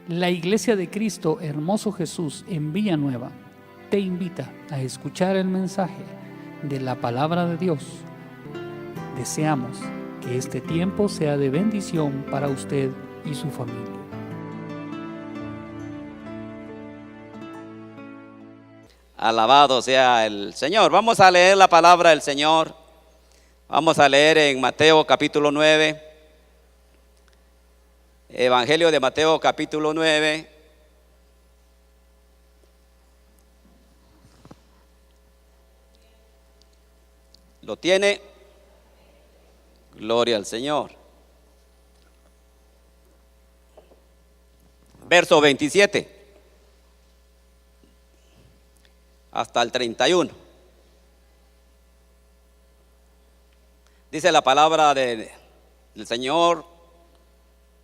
La Iglesia de Cristo Hermoso Jesús en Villanueva te invita a escuchar el mensaje de la palabra de Dios. Deseamos que este tiempo sea de bendición para usted y su familia. Alabado sea el Señor. Vamos a leer la palabra del Señor. Vamos a leer en Mateo capítulo 9. Evangelio de Mateo capítulo 9. ¿Lo tiene? Gloria al Señor. Verso 27 hasta el 31. Dice la palabra del Señor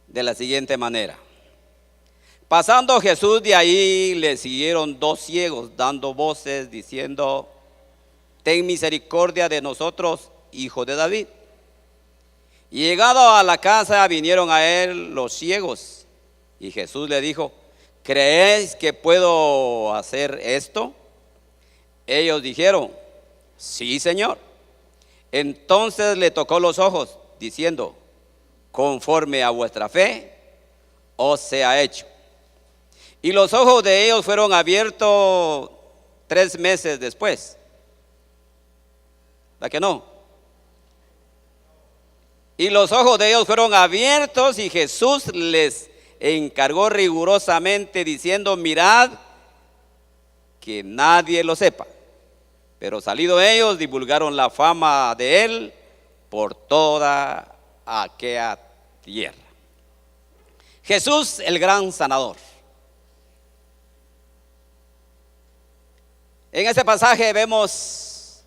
de la siguiente manera: pasando Jesús de ahí, le siguieron dos ciegos, dando voces, diciendo: ten misericordia de nosotros, hijo de David. Y llegado a la casa, vinieron a él los ciegos, y Jesús le dijo: ¿creéis que puedo hacer esto? Ellos dijeron: sí, Señor. Entonces le tocó los ojos, diciendo: conforme a vuestra fe os sea hecho. Y los ojos de ellos fueron abiertos 3 meses después. ¿Verdad que no? Y los ojos de ellos fueron abiertos, y Jesús les encargó rigurosamente, diciendo: mirad que nadie lo sepa. Pero salido ellos, divulgaron la fama de él por toda aquella tierra. Jesús, el gran sanador. En este pasaje vemos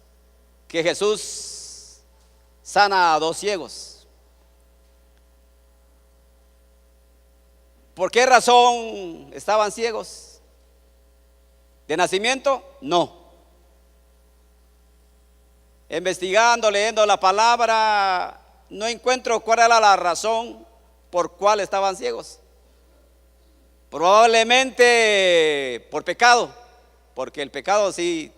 que Jesús sana a 2 ciegos. ¿Por qué razón estaban ciegos? ¿De nacimiento? No. Investigando, leyendo la palabra, no encuentro cuál era la razón por cual estaban ciegos. Probablemente por pecado, porque el pecado sí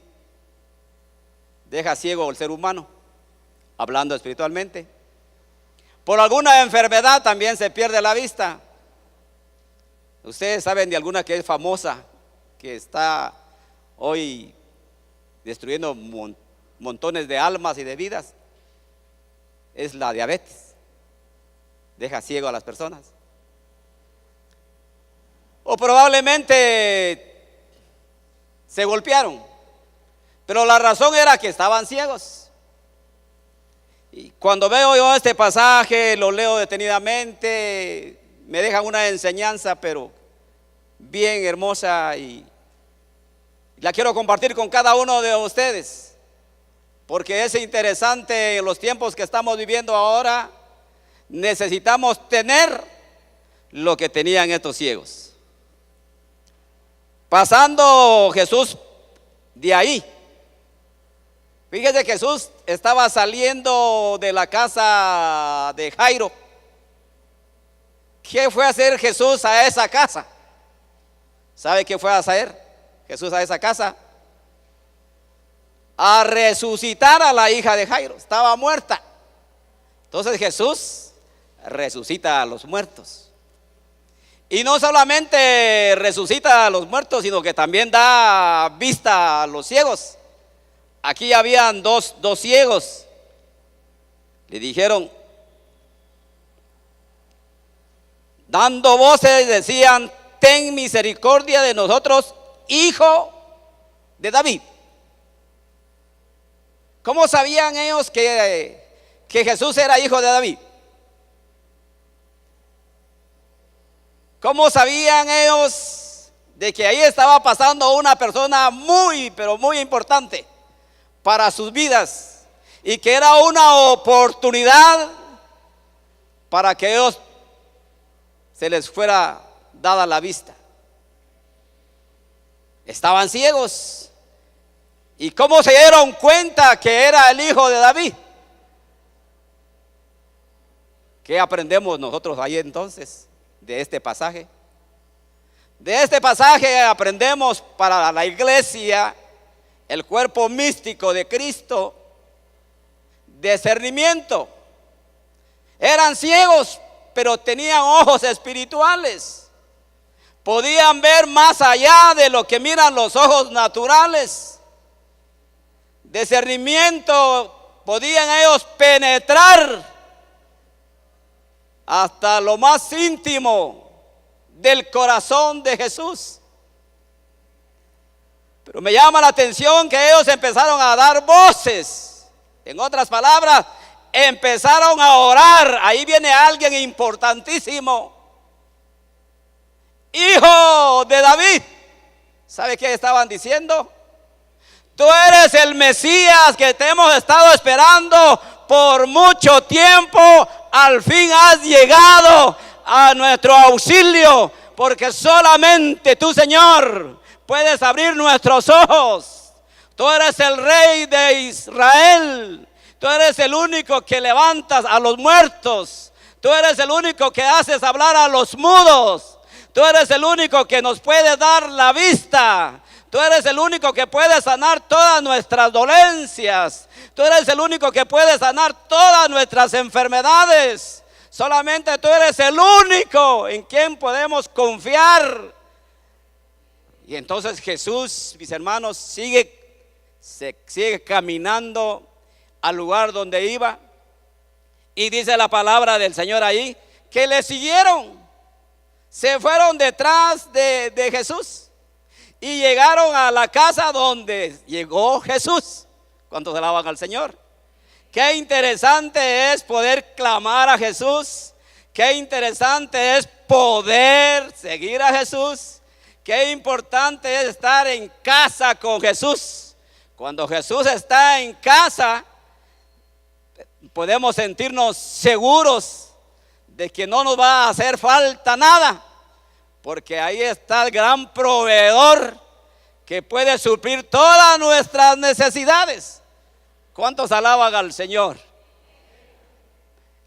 deja ciego al ser humano, hablando espiritualmente. Por alguna enfermedad también se pierde la vista. Ustedes saben de alguna que es famosa, que está hoy destruyendo montones de almas y de vidas. Es la diabetes. Deja ciego a las personas. O probablemente se golpearon, pero la razón era que estaban ciegos. Y cuando veo yo este pasaje, lo leo detenidamente, me deja una enseñanza pero bien hermosa, y la quiero compartir con cada uno de ustedes, porque es interesante. En los tiempos que estamos viviendo ahora, necesitamos tener lo que tenían estos ciegos. Pasando Jesús de ahí, fíjese, Jesús estaba saliendo de la casa de Jairo. ¿Qué fue a hacer Jesús a esa casa? ¿Sabe qué fue a hacer Jesús a esa casa? A resucitar a la hija de Jairo. Estaba muerta. Entonces Jesús resucita a los muertos. Y no solamente resucita a los muertos, sino que también da vista a los ciegos. Aquí habían dos ciegos. Le dijeron, dando voces, decían: ten misericordia de nosotros, hijo de David. ¿Cómo sabían ellos que Jesús era hijo de David? ¿Cómo sabían ellos de que ahí estaba pasando una persona muy, pero muy importante para sus vidas, y que era una oportunidad para que ellos se les fuera dada la vista? Estaban ciegos. ¿Y cómo se dieron cuenta que era el hijo de David? ¿Qué aprendemos nosotros ahí entonces de este pasaje? De este pasaje aprendemos para la iglesia, el cuerpo místico de Cristo, discernimiento. Eran ciegos, pero tenían ojos espirituales. Podían ver más allá de lo que miran los ojos naturales. Discernimiento, podían ellos penetrar hasta lo más íntimo del corazón de Jesús. Pero me llama la atención que ellos empezaron a dar voces. En otras palabras, empezaron a orar. Ahí viene alguien importantísimo. Hijo de David. ¿Sabe qué estaban diciendo? Tú eres el Mesías que te hemos estado esperando por mucho tiempo. Al fin has llegado a nuestro auxilio, porque solamente tú, Señor, puedes abrir nuestros ojos. Tú eres el Rey de Israel. Tú eres el único que levantas a los muertos. Tú eres el único que haces hablar a los mudos. Tú eres el único que nos puede dar la vista. Tú eres el único que puede sanar todas nuestras dolencias. Tú eres el único que puede sanar todas nuestras enfermedades. Solamente tú eres el único en quien podemos confiar. Y entonces Jesús, mis hermanos, sigue caminando al lugar donde iba. Y dice la palabra del Señor ahí, que le siguieron. Se fueron detrás de Jesús. Y llegaron a la casa donde llegó Jesús. ¿Cuántos alaban al Señor? Qué interesante es poder clamar a Jesús. Qué interesante es poder seguir a Jesús. Qué importante es estar en casa con Jesús. Cuando Jesús está en casa, podemos sentirnos seguros de que no nos va a hacer falta nada, porque ahí está el gran proveedor que puede suplir todas nuestras necesidades. ¿Cuántos alaban al Señor?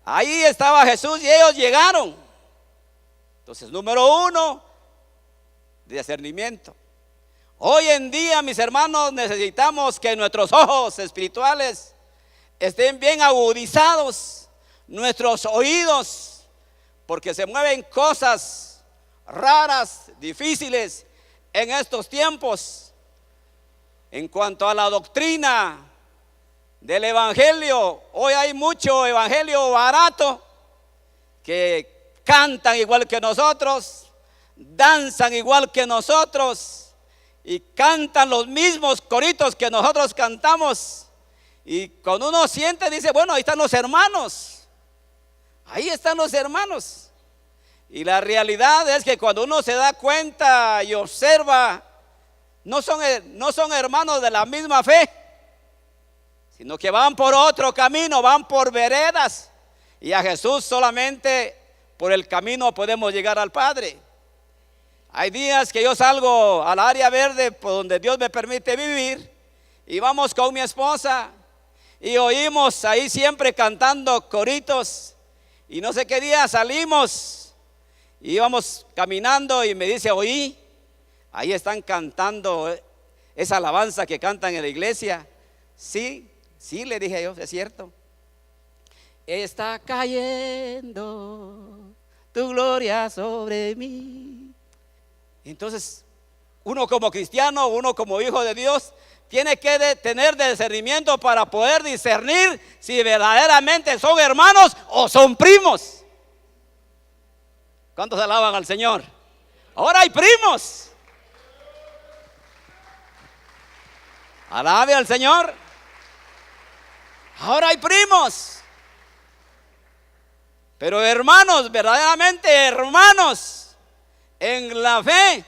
Ahí estaba Jesús y ellos llegaron. Entonces, número uno, discernimiento. Hoy en día, mis hermanos, necesitamos que nuestros ojos espirituales estén bien agudizados, nuestros oídos, porque se mueven cosas raras, difíciles en estos tiempos. En cuanto a la doctrina del evangelio, hoy hay mucho evangelio barato, que cantan igual que nosotros, danzan igual que nosotros y cantan los mismos coritos que nosotros cantamos. Y cuando uno siente, dice, bueno, ahí están los hermanos. Ahí están los hermanos. Y la realidad es que cuando uno se da cuenta y observa, no son hermanos de la misma fe, sino que van por otro camino, van por veredas. Y a Jesús solamente por el camino podemos llegar al Padre. Hay días que yo salgo al área verde por donde Dios me permite vivir, y vamos con mi esposa y oímos ahí siempre cantando coritos. Y no sé qué día salimos y íbamos caminando y me dice, oí, ahí están cantando esa alabanza que cantan en la iglesia. Sí, le dije yo, es cierto. Está cayendo tu gloria sobre mí. Entonces, uno como cristiano, uno como hijo de Dios, tiene que tener discernimiento para poder discernir si verdaderamente son hermanos o son primos. ¿Cuántos alaban al Señor? Ahora hay primos. Alabe al Señor. Ahora hay primos. Pero hermanos, verdaderamente hermanos en la fe,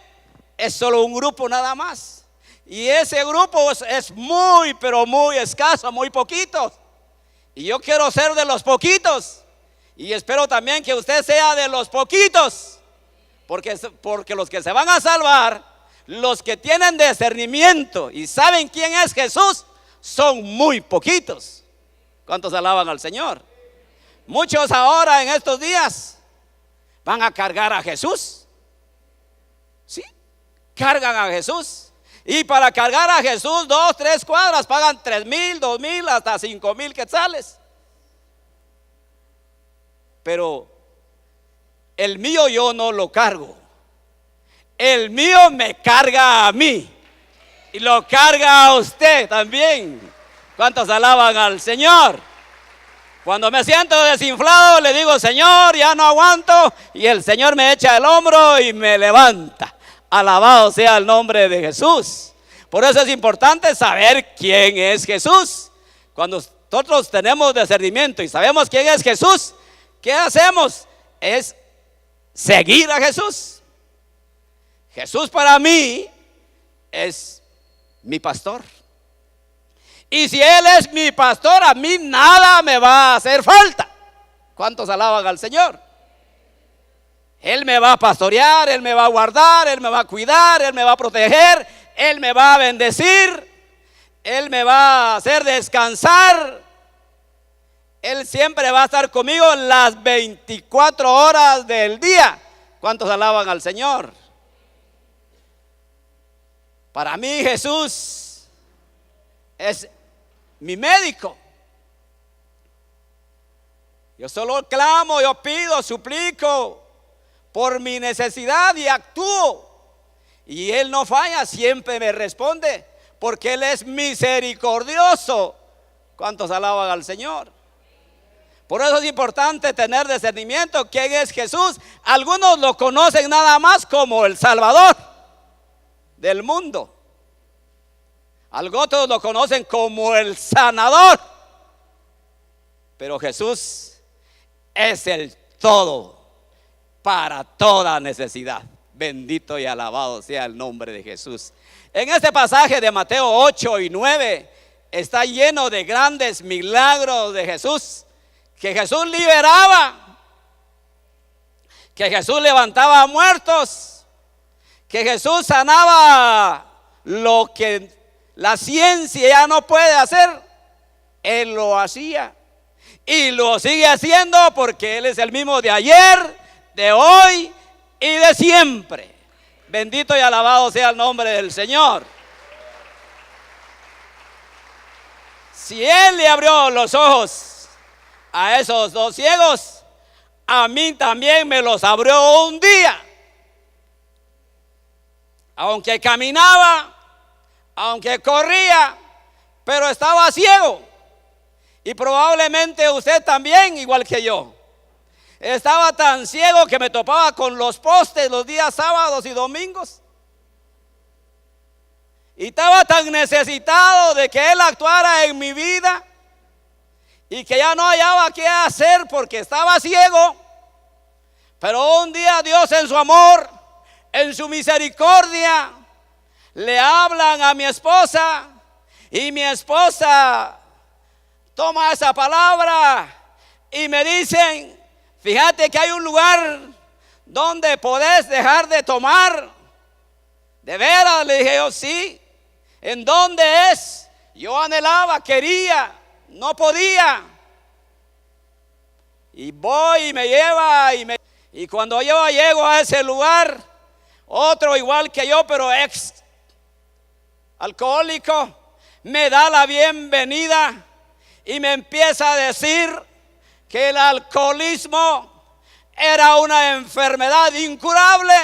es solo un grupo nada más. Y ese grupo es muy, pero muy escaso, muy poquito. Y yo quiero ser de los poquitos. Y espero también que usted sea de los poquitos. Porque los que se van a salvar, los que tienen discernimiento y saben quién es Jesús, son muy poquitos. ¿Cuántos alaban al Señor? Muchos ahora en estos días van a cargar a Jesús. Sí, cargan a Jesús. Y para cargar a Jesús 2, 3 cuadras pagan 3,000, 2,000, hasta 5,000 quetzales. Pero el mío yo no lo cargo. El mío me carga a mí. Y lo carga a usted también. ¿Cuántos alaban al Señor? Cuando me siento desinflado, le digo: Señor, ya no aguanto. Y el Señor me echa el hombro y me levanta. Alabado sea el nombre de Jesús. Por eso es importante saber quién es Jesús. Cuando nosotros tenemos discernimiento y sabemos quién es Jesús, ¿qué hacemos? Es seguir a Jesús. Jesús para mí es mi pastor. Y si Él es mi pastor, a mí nada me va a hacer falta. ¿Cuántos alaban al Señor? Él me va a pastorear, Él me va a guardar, Él me va a cuidar, Él me va a proteger, Él me va a bendecir, Él me va a hacer descansar. Él siempre va a estar conmigo las 24 horas del día. ¿Cuántos alaban al Señor? Para mí Jesús es mi médico. Yo solo clamo, yo pido, suplico por mi necesidad y actúo. Y Él no falla, siempre me responde, porque Él es misericordioso. ¿Cuántos alaban al Señor? Por eso es importante tener discernimiento. ¿Quién es Jesús? Algunos lo conocen nada más como el Salvador del mundo. Algunos lo conocen como el sanador. Pero Jesús es el todo para toda necesidad. Bendito y alabado sea el nombre de Jesús. En este pasaje de Mateo 8 y 9 está lleno de grandes milagros de Jesús. Que Jesús liberaba, que Jesús levantaba a muertos, que Jesús sanaba lo que la ciencia ya no puede hacer. Él lo hacía y lo sigue haciendo, porque Él es el mismo de ayer, de hoy y de siempre. Bendito y alabado sea el nombre del Señor. Si Él le abrió los ojos a esos 2 ciegos, a mí también me los abrió un día. Aunque caminaba, aunque corría, pero estaba ciego. Y probablemente usted también, igual que yo. Estaba tan ciego que me topaba con los postes los días sábados y domingos. Y estaba tan necesitado de que Él actuara en mi vida, y que ya no hallaba qué hacer porque estaba ciego. Pero un día Dios, en su amor, en su misericordia, le hablan a mi esposa, y mi esposa toma esa palabra y me dicen: fíjate que hay un lugar donde podés dejar de tomar. ¿De veras? Le dije yo: sí. ¿En dónde es? Yo anhelaba, quería, no podía. Y voy y me lleva y cuando yo llego a ese lugar, otro igual que yo, pero ex alcohólico, me da la bienvenida y me empieza a decir que el alcoholismo era una enfermedad incurable,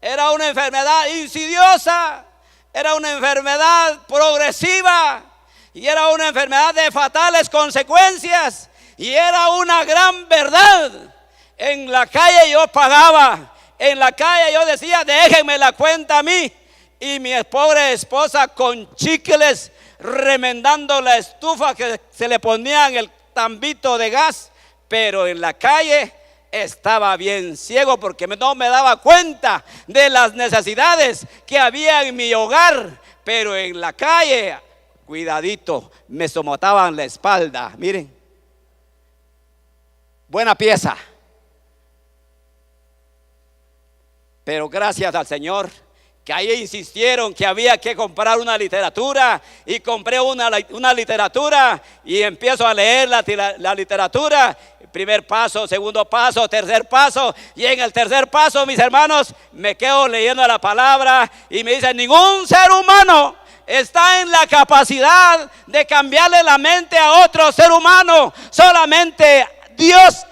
era una enfermedad insidiosa, era una enfermedad progresiva y era una enfermedad de fatales consecuencias. Y era una gran verdad. En la calle yo pagaba, en la calle yo decía: déjenme la cuenta a mí. Y mi pobre esposa con chicles remendando la estufa que se le ponía en el tambito de gas. Pero en la calle estaba bien ciego, porque no me daba cuenta de las necesidades que había en mi hogar. Pero en la calle, cuidadito, me somotaban la espalda. Miren, buena pieza. Pero gracias al Señor que ahí insistieron que había que comprar una literatura, y compré una literatura y empiezo a leer la literatura. Primer paso, segundo paso, tercer paso, y en el tercer paso, mis hermanos, me quedo leyendo la palabra y me dicen: ningún ser humano está en la capacidad de cambiarle la mente a otro ser humano, solamente Dios,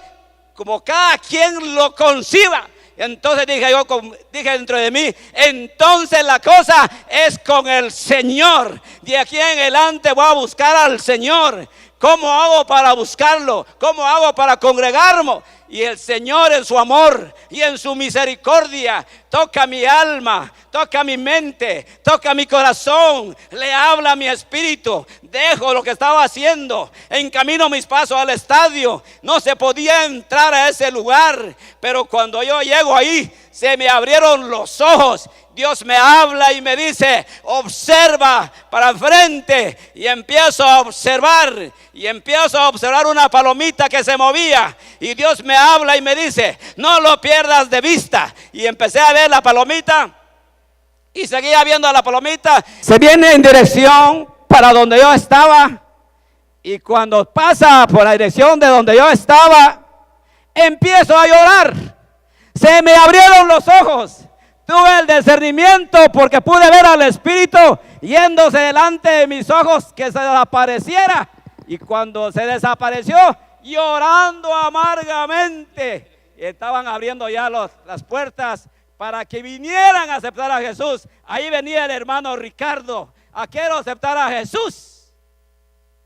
como cada quien lo conciba. Entonces dije dentro de mí: entonces la cosa es con el Señor. De aquí en adelante voy a buscar al Señor. ¿Cómo hago para buscarlo? ¿Cómo hago para congregarme? Y el Señor, en su amor y en su misericordia, toca mi alma, toca mi mente, toca mi corazón, le habla a mi espíritu. Dejo lo que estaba haciendo, encamino mis pasos al estadio. No se podía entrar a ese lugar, pero cuando yo llego ahí, se me abrieron los ojos. Dios me habla y me dice: observa para enfrente. Y empiezo a observar, una palomita que se movía. Y Dios me habla y me dice: no lo pierdas de vista. Y empecé a ver la palomita y seguía viendo a la palomita. Se viene en dirección para donde yo estaba. Y cuando pasa por la dirección de donde yo estaba, empiezo a llorar. Se me abrieron los ojos. Tuve el discernimiento porque pude ver al Espíritu yéndose delante de mis ojos, que se desapareciera. Y cuando se desapareció, llorando amargamente, estaban abriendo ya las puertas para que vinieran a aceptar a Jesús. Ahí venía el hermano Ricardo: quiero aceptar a Jesús.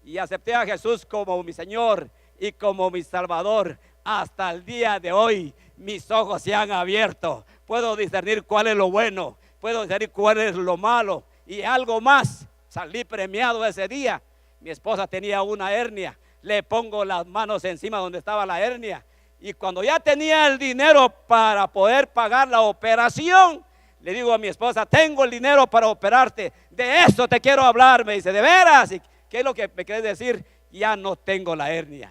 Y acepté a Jesús como mi Señor y como mi Salvador. Hasta el día de hoy mis ojos se han abierto. Puedo discernir cuál es lo bueno, puedo discernir cuál es lo malo. Y algo más, salí premiado ese día. Mi esposa tenía una hernia. Le pongo las manos encima donde estaba la hernia. Y cuando ya tenía el dinero para poder pagar la operación, le digo a mi esposa: tengo el dinero para operarte. De eso te quiero hablar. Me dice: ¿de veras? ¿Y qué es lo que me quieres decir? Ya no tengo la hernia.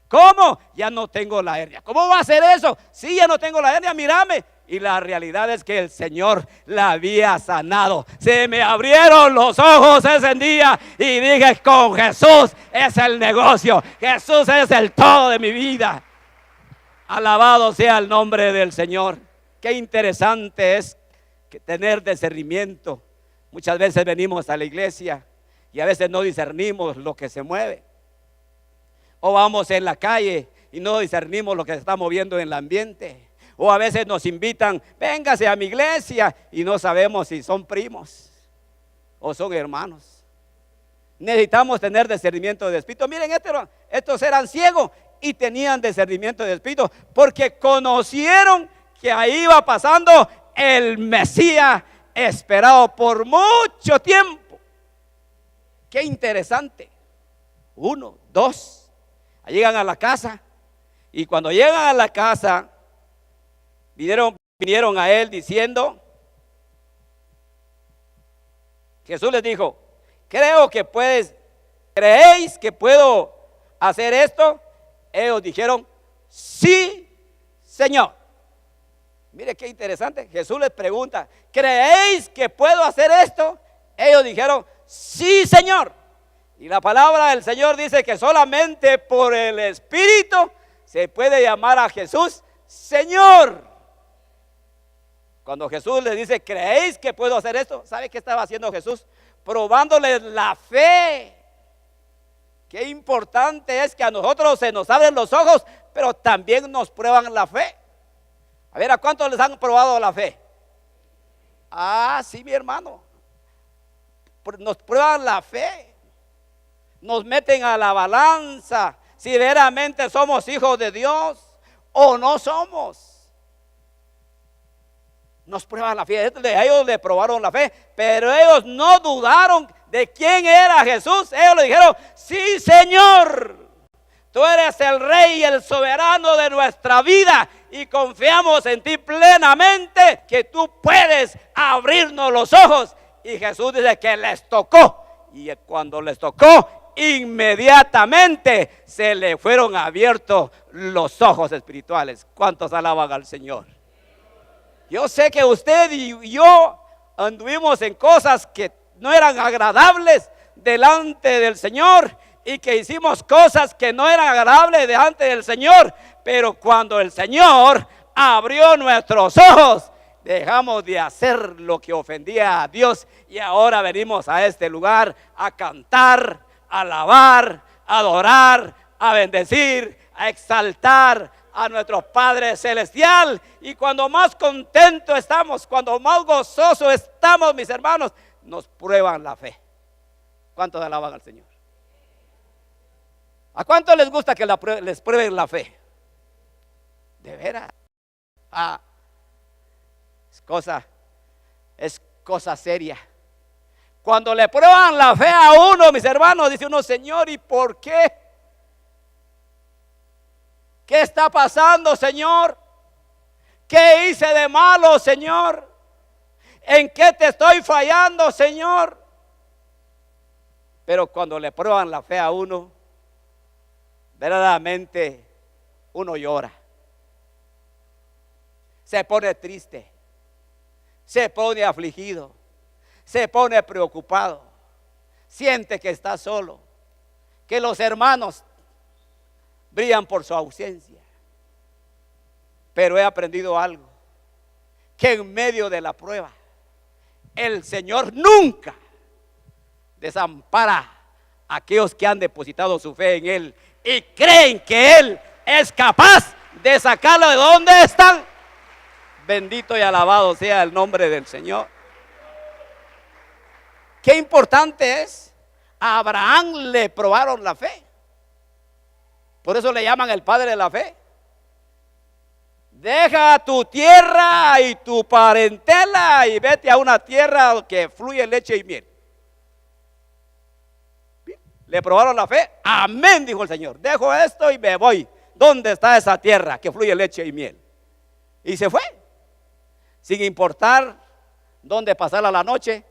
¿Cómo? Ya no tengo la hernia. ¿Cómo va a ser eso? Sí, ya no tengo la hernia, mírame. Y la realidad es que el Señor la había sanado. Se me abrieron los ojos ese día y dije: con Jesús es el negocio. Jesús es el todo de mi vida. Alabado sea el nombre del Señor. Qué interesante es tener discernimiento. Muchas veces venimos a la iglesia y a veces no discernimos lo que se mueve. O vamos en la calle y no discernimos lo que se está moviendo en el ambiente. O a veces nos invitan: véngase a mi iglesia, y no sabemos si son primos o son hermanos. Necesitamos tener discernimiento de espíritu. Miren, estos eran ciegos y tenían discernimiento de espíritu porque conocieron que ahí iba pasando el Mesías esperado por mucho tiempo. Qué interesante. 1, 2. Llegan a la casa, y cuando llegan a la casa, vinieron a él diciendo, Jesús les dijo: ¿creéis que puedo hacer esto? Ellos dijeron: sí, Señor. Mire qué interesante. Jesús les pregunta: ¿creéis que puedo hacer esto? Ellos dijeron: sí, Señor. Y la palabra del Señor dice que solamente por el Espíritu se puede llamar a Jesús Señor. Cuando Jesús les dice: ¿creéis que puedo hacer esto? ¿Sabe qué estaba haciendo Jesús? Probándoles la fe. Qué importante es que a nosotros se nos abren los ojos, pero también nos prueban la fe. A ver, ¿a cuántos les han probado la fe? Sí, mi hermano. Nos prueban la fe. Nos meten a la balanza si verdaderamente somos hijos de Dios o no somos. Nos prueban la fe. Ellos le probaron la fe, pero ellos no dudaron de quién era Jesús. Ellos le dijeron: sí, Señor, tú eres el Rey y el soberano de nuestra vida, y confiamos en ti plenamente que tú puedes abrirnos los ojos. Y Jesús dice que les tocó, y cuando les tocó, inmediatamente se le fueron abiertos los ojos espirituales. ¿Cuántos alaban al Señor? Yo sé que usted y yo anduvimos en cosas que no eran agradables delante del Señor y que hicimos cosas que no eran agradables delante del Señor, pero cuando el Señor abrió nuestros ojos, dejamos de hacer lo que ofendía a Dios y ahora venimos a este lugar a cantar, a alabar, a adorar, a bendecir, a exaltar a nuestro Padre Celestial. Y cuando más contentos estamos, cuando más gozosos estamos, mis hermanos, nos prueban la fe. ¿Cuántos alaban al Señor? ¿A cuántos les gusta que les prueben la fe? De veras. Es cosa seria. Cuando le prueban la fe a uno, mis hermanos, dice uno: Señor, ¿y por qué? ¿Qué está pasando, Señor? ¿Qué hice de malo, Señor? ¿En qué te estoy fallando, Señor? Pero cuando le prueban la fe a uno, verdaderamente uno llora, se pone triste, se pone afligido, se pone preocupado, siente que está solo, que los hermanos brillan por su ausencia. Pero he aprendido algo, que en medio de la prueba el Señor nunca desampara a aquellos que han depositado su fe en Él y creen que Él es capaz de sacarlo de donde están. Bendito y alabado sea el nombre del Señor. Qué importante es. A Abraham le probaron la fe. Por eso le llaman el padre de la fe. Deja tu tierra y tu parentela y vete a una tierra que fluye leche y miel. Le probaron la fe. Amén, dijo el Señor. Dejo esto y me voy. ¿Dónde está esa tierra que fluye leche y miel? Y se fue, sin importar dónde pasara la noche,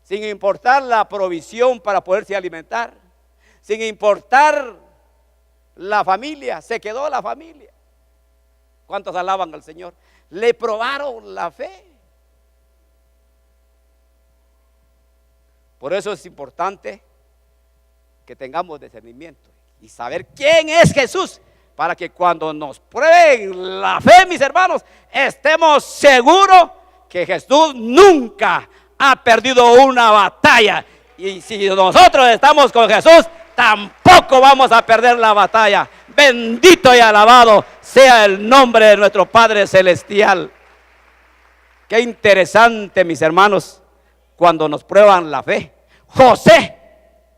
sin importar la provisión para poderse alimentar, sin importar la familia. Se quedó la familia. ¿Cuántos alaban al Señor? Le probaron la fe. Por eso es importante que tengamos discernimiento y saber quién es Jesús, para que cuando nos prueben la fe, mis hermanos, estemos seguros que Jesús nunca ha perdido una batalla. Y si nosotros estamos con Jesús, tampoco vamos a perder la batalla. Bendito y alabado sea el nombre de nuestro Padre Celestial. Qué interesante, mis hermanos, cuando nos prueban la fe. José,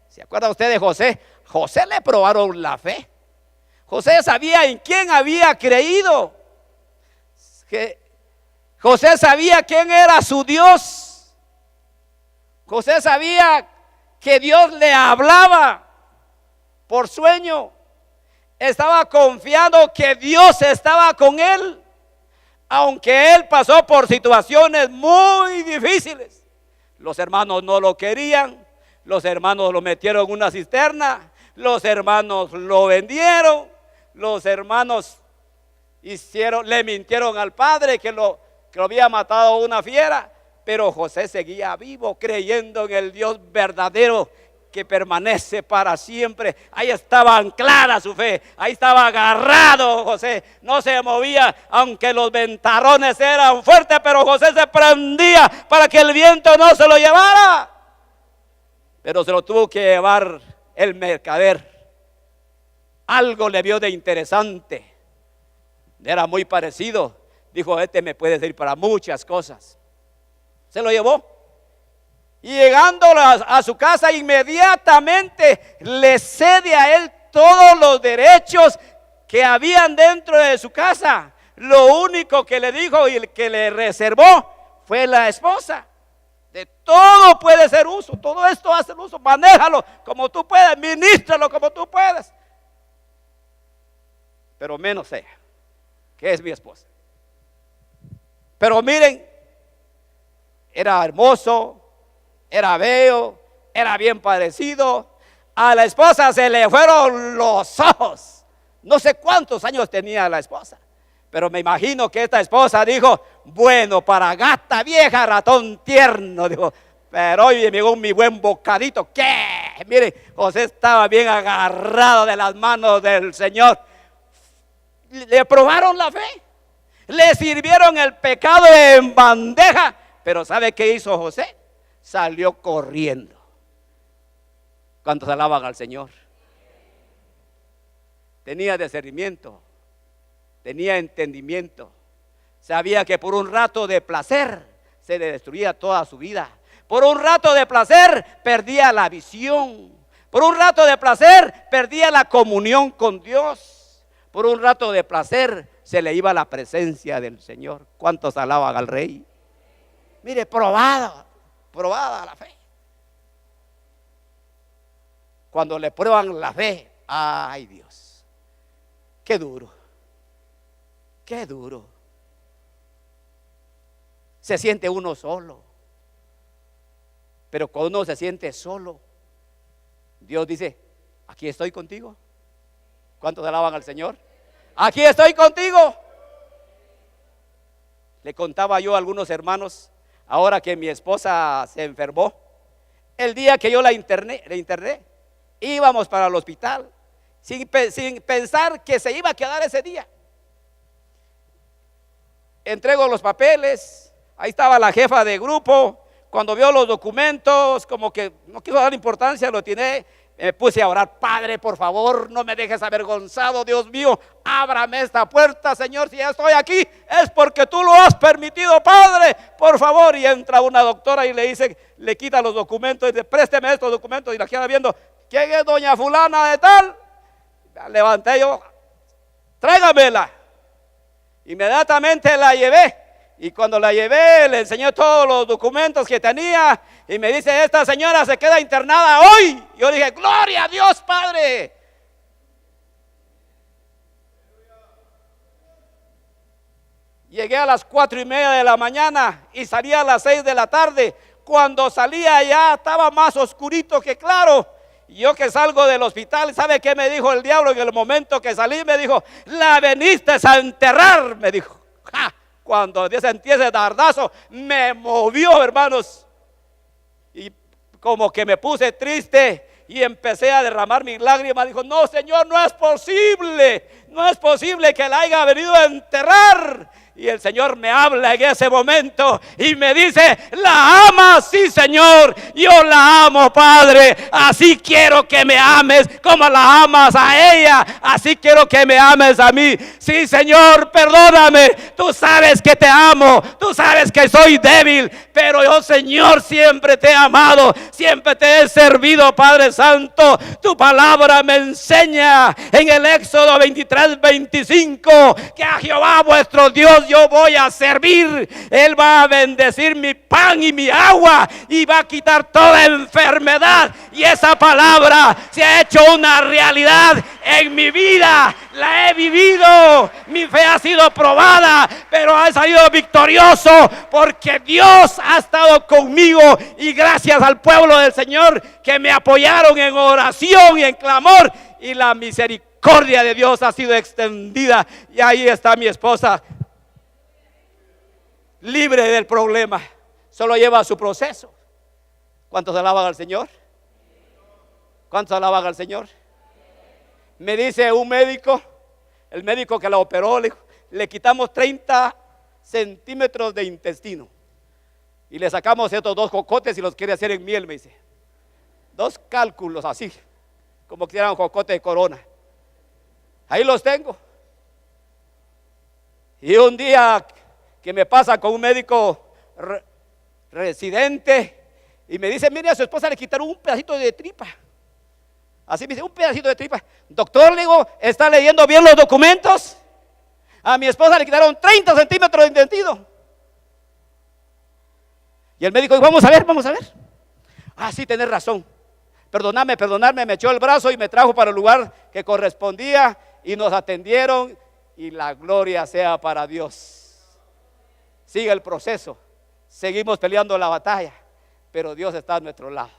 ¿se acuerda usted de José? José le probaron la fe. José sabía en quién había creído. José sabía quién era su Dios. José sabía que Dios le hablaba por sueño. Estaba confiando que Dios estaba con él, aunque él pasó por situaciones muy difíciles. Los hermanos no lo querían, los hermanos lo metieron en una cisterna, los hermanos lo vendieron, los hermanos le mintieron al padre que lo había matado una fiera, pero José seguía vivo, creyendo en el Dios verdadero que permanece para siempre. Ahí estaba anclada su fe, ahí estaba agarrado José, no se movía, aunque los ventarrones eran fuertes, pero José se prendía para que el viento no se lo llevara. Pero se lo tuvo que llevar el mercader. Algo le vio de interesante, era muy parecido, dijo: este me puede servir para muchas cosas. Se lo llevó. Y llegando a su casa, inmediatamente le cede a él todos los derechos que habían dentro de su casa. Lo único que le dijo y el que le reservó fue la esposa. De todo puede ser uso, todo esto hace uso, manéjalo como tú puedas, ministralo como tú puedas. Pero menos ella, que es mi esposa. Pero miren, era hermoso, era bello, era bien parecido. A la esposa se le fueron los ojos. No sé cuántos años tenía la esposa, Pero me imagino que esta esposa dijo: bueno, para gata vieja, ratón tierno, dijo. Pero hoy me llegó mi buen bocadito. ¿Qué? Mire, José estaba bien agarrado de las manos del Señor. Le probaron la fe, le sirvieron el pecado en bandeja. Pero ¿sabe qué hizo José? Salió corriendo. ¿Cuántos alaban al Señor? Tenía discernimiento, tenía entendimiento. Sabía que por un rato de placer se le destruía toda su vida. Por un rato de placer perdía la visión. Por un rato de placer perdía la comunión con Dios. Por un rato de placer se le iba la presencia del Señor. ¿Cuántos alaban al Rey? Mire, probada la fe. Cuando le prueban la fe, ay Dios, qué duro, qué duro. Se siente uno solo. Pero cuando uno se siente solo, Dios dice: aquí estoy contigo. ¿Cuántos alaban al Señor? Aquí estoy contigo. Le contaba yo a algunos hermanos, ahora que mi esposa se enfermó, el día que yo la interné, íbamos para el hospital sin pensar que se iba a quedar ese día. Entrego los papeles, ahí estaba la jefa de grupo. Cuando vio los documentos, como que no quiso dar importancia, lo tiré. Me puse a orar: Padre, por favor, no me dejes avergonzado. Dios mío, ábrame esta puerta, Señor. Si ya estoy aquí, es porque tú lo has permitido, Padre, por favor. Y entra una doctora y le dice, le quita los documentos y dice: présteme estos documentos. Y la queda viendo: ¿quién es doña fulana de tal? La levanté yo: tráigamela. Inmediatamente la llevé. Y cuando la llevé, le enseñé todos los documentos que tenía. Y me dice: esta señora se queda internada hoy. Yo dije: gloria a Dios, Padre. Llegué a las 4:30 de la mañana y salí a las 6 de la tarde. Cuando salía ya estaba más oscurito que claro. Y yo que salgo del hospital, ¿sabe qué me dijo el diablo en el momento que salí? Me dijo: la veniste a enterrar, me dijo. ¡Ja! Cuando sentí ese dardazo, me movió, hermanos. Y como que me puse triste y empecé a derramar mis lágrimas. Dijo: no, Señor, no es posible que la haya venido a enterrar. Y el Señor me habla en ese momento y me dice: ¿la amas? Sí, Señor, yo la amo, Padre. Así quiero que me ames como la amas a ella. Así quiero que me ames a mí. Sí, Señor, perdóname. Tú sabes que te amo. Tú sabes que soy débil. Pero yo, Señor, siempre te he amado. Siempre te he servido, Padre Santo. Tu palabra me enseña en el Éxodo 23:25 que a Jehová vuestro Dios yo voy a servir. Él va a bendecir mi pan y mi agua y va a quitar toda enfermedad. Y esa palabra se ha hecho una realidad en mi vida. La he vivido. Mi fe ha sido probada, pero ha salido victorioso porque Dios ha estado conmigo. Y gracias al pueblo del Señor que me apoyaron en oración y en clamor, y la misericordia de Dios ha sido extendida. Y ahí está mi esposa, libre del problema. Solo lleva su proceso. ¿Cuántos alaban al Señor? ¿Cuántos alaban al Señor? Me dice un médico, el médico que la operó, le quitamos 30 centímetros de intestino y le sacamos estos 2 jocotes y los quiere hacer en miel, me dice. 2 cálculos así, como que eran un jocote de corona. Ahí los tengo. Y un día que me pasa con un médico residente y me dice: mire, a su esposa le quitaron un pedacito de tripa. Así me dice: un pedacito de tripa. Doctor, le digo, ¿está leyendo bien los documentos? A mi esposa le quitaron 30 centímetros de intestino. Y el médico dijo: vamos a ver. Ah, sí, tenés razón. Perdóname, me echó el brazo y me trajo para el lugar que correspondía y nos atendieron, y la gloria sea para Dios. Sigue el proceso, seguimos peleando la batalla, pero Dios está a nuestro lado.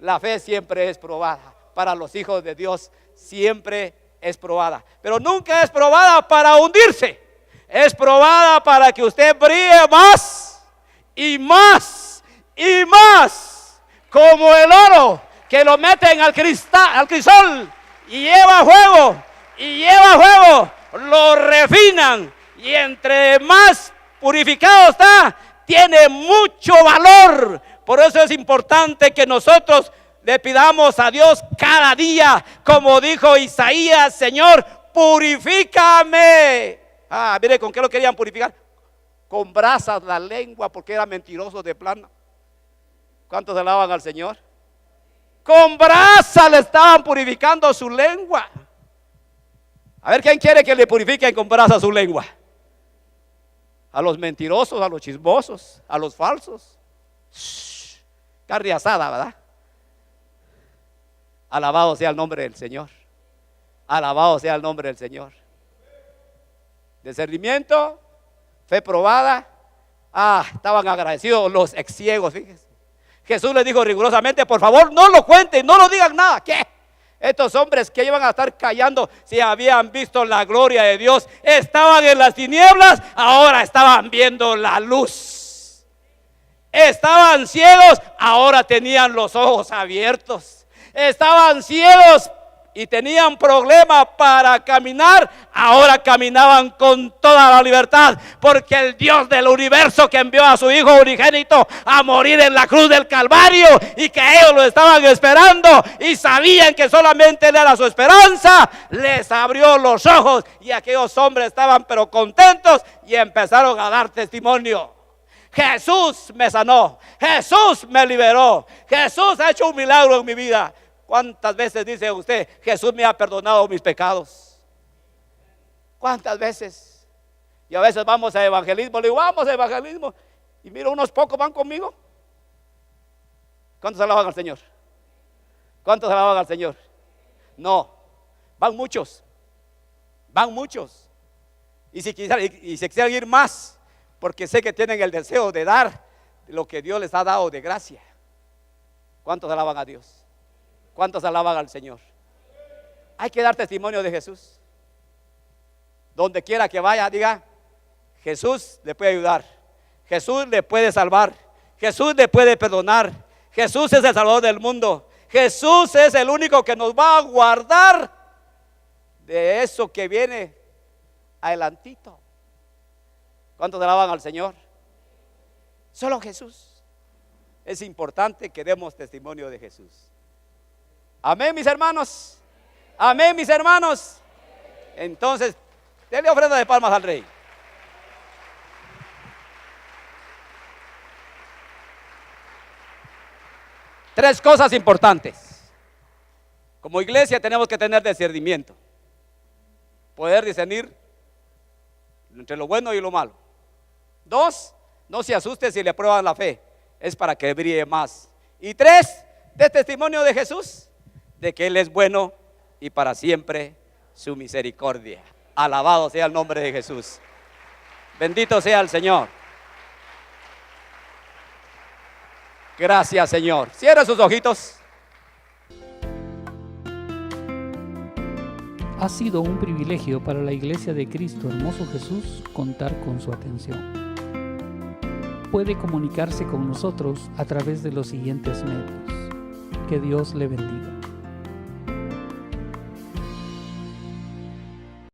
La fe siempre es probada. Para los hijos de Dios siempre es probada, pero nunca es probada para hundirse. Es probada para que usted brille más y más y más, como el oro que lo meten al crisol y lleva fuego, lo refinan, y entre más purificado está, tiene mucho valor. Por eso es importante que nosotros le pidamos a Dios cada día, como dijo Isaías: Señor, purifícame. Mire con qué lo querían purificar: con brasas la lengua, porque era mentiroso de plano. ¿Cuántos alaban al Señor? Con brasa le estaban purificando su lengua. A ver, ¿quién quiere que le purifiquen con brasa su lengua? A los mentirosos, a los chismosos, a los falsos. Carne asada, ¿verdad? Alabado sea el nombre del Señor. Alabado sea el nombre del Señor. Discernimiento, fe probada. Estaban agradecidos los ex ciegos, fíjense. Jesús les dijo rigurosamente: por favor, no lo cuenten, no lo digan nada. ¿Qué? Estos hombres que iban a estar callando si habían visto la gloria de Dios, estaban en las tinieblas, ahora estaban viendo la luz. Estaban ciegos, ahora tenían los ojos abiertos. Estaban ciegos y tenían problemas para caminar, ahora caminaban con toda la libertad, porque el Dios del universo, que envió a su Hijo unigénito a morir en la cruz del Calvario, y que ellos lo estaban esperando y sabían que solamente Él era su esperanza, les abrió los ojos, y aquellos hombres estaban pero contentos y empezaron a dar testimonio. Jesús me sanó, Jesús me liberó, Jesús ha hecho un milagro en mi vida. ¿Cuántas veces dice usted: Jesús me ha perdonado mis pecados? ¿Cuántas veces? Y a veces vamos a evangelismo, le digo: vamos a evangelismo, y miro unos pocos van conmigo. ¿Cuántos alaban al Señor? ¿Cuántos alaban al Señor? No, van muchos. Van muchos. Y si quisieran ir más, porque sé que tienen el deseo de dar lo que Dios les ha dado de gracia. ¿Cuántos alaban a Dios? ¿Cuántos alaban al Señor? Hay que dar testimonio de Jesús. Donde quiera que vaya, diga: Jesús le puede ayudar, Jesús le puede salvar, Jesús le puede perdonar, Jesús es el Salvador del mundo, Jesús es el único que nos va a guardar de eso que viene adelantito. ¿Cuántos alaban al Señor? Solo Jesús. Es importante que demos testimonio de Jesús. Amén, mis hermanos. Amén, mis hermanos. Entonces, denle ofrenda de palmas al Rey. Tres cosas importantes. Como iglesia tenemos que tener discernimiento, poder discernir entre lo bueno y lo malo. Dos, no se asuste si le prueban la fe, es para que brille más. Y tres, de testimonio de Jesús, de que Él es bueno y para siempre su misericordia. Alabado sea el nombre de Jesús. Bendito sea el Señor. Gracias, Señor. Cierra sus ojitos. Ha sido un privilegio para la Iglesia de Cristo Hermoso Jesús contar con su atención. Puede comunicarse con nosotros a través de los siguientes medios. Que Dios le bendiga.